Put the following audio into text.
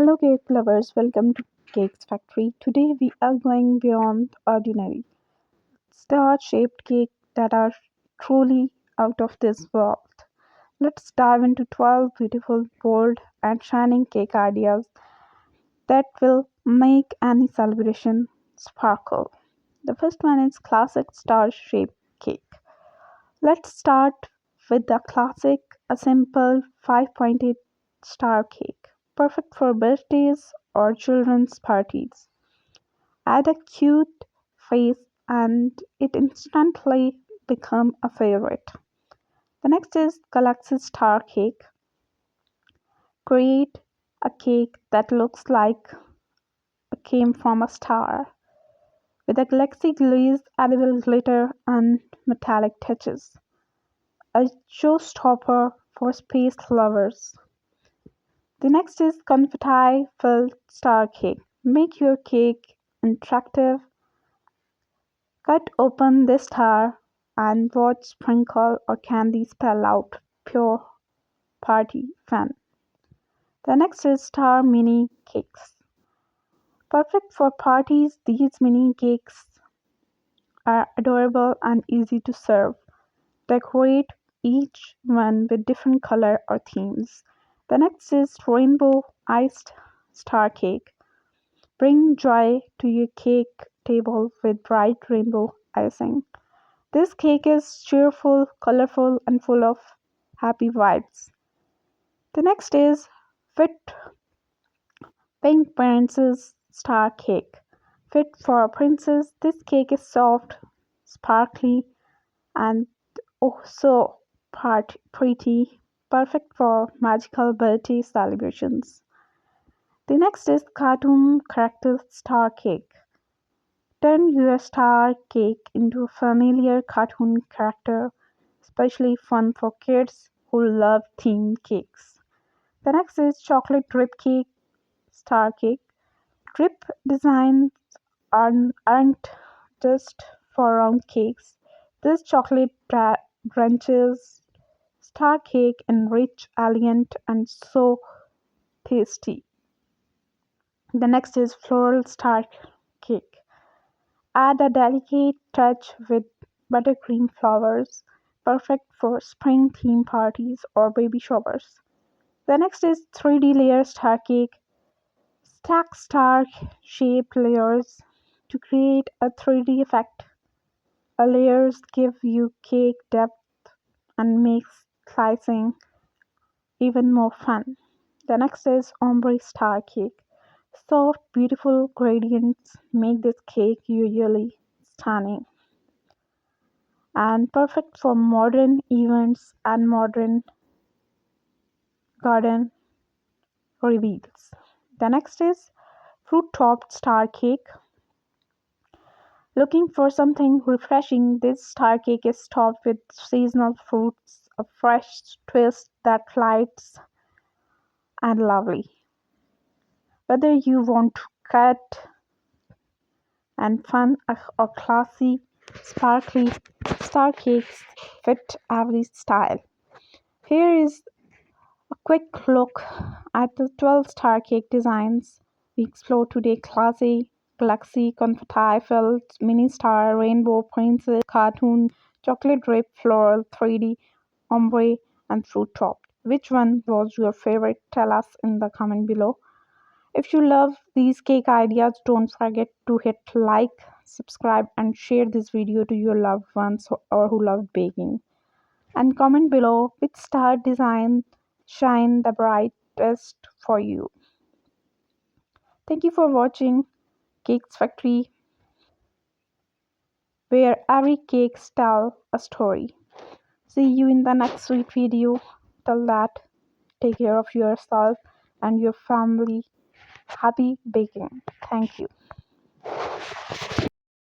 Hello, cake lovers. Welcome to Cakes Factory. Today we are going beyond ordinary star-shaped cake that are truly out of this world. Let's dive into 12 beautiful, bold, and shining cake ideas that will make any celebration sparkle. The first one is classic star-shaped cake. Let's start with the classic, a simple 5-pointed star cake, perfect for birthdays or children's parties. Add a cute face and it instantly become a favorite. The next is galaxy star cake. Create a cake that looks like it came from a star with a galaxy glaze, edible glitter and metallic touches. A showstopper for space lovers. The next is confetti filled star cake. Make your cake interactive. Cut open the star and watch sprinkle or candy spell out pure party fun. The next is star mini cakes. Perfect for parties, these mini cakes are adorable and easy to serve. Decorate each one with different color or themes. The next is rainbow iced star cake. Bring joy to your cake table with bright rainbow icing. This cake is cheerful, colorful, and full of happy vibes. The next is Fit Pink Princess Star Cake. Fit for a princess, this cake is soft, sparkly, and oh so pretty, perfect for magical birthday celebrations. The next is cartoon character star cake. Turn your star cake into a familiar cartoon character, especially fun for kids who love themed cakes. The next is chocolate drip cake star cake. Drip designs aren't just for round cakes. This chocolate branches star cake and rich, elegant, and so tasty. The next is floral star cake. Add a delicate touch with buttercream flowers, perfect for spring theme parties or baby showers. The next is 3D layer star cake. Stack star shaped layers to create a 3D effect. Layers give you cake depth and makes slicing even more fun. The next is ombre star cake. Soft, beautiful gradients make this cake usually stunning and perfect for modern events and modern garden reveals. The next is fruit topped star cake. Looking for something refreshing, this star cake is topped with seasonal fruits, a fresh twist that lights and lovely. Whether you want to cut and fun or classy, sparkly star cakes fit every style. Here is a quick look at the 12 star cake designs we explore today: classy, galaxy, confetti filled, mini star, rainbow, princess, cartoon, chocolate drip, floral, 3D, ombre, and fruit topped. Which one was your favorite? Tell us in the comment below. If you love these cake ideas, don't forget to hit like, subscribe, and share this video to your loved ones or who love baking. And comment below which star design shine the brightest for you. Thank you for watching Cakes Factory, where every cake tells a story. See you in the next sweet video. Till that, take care of yourself and your family. Happy baking. Thank you.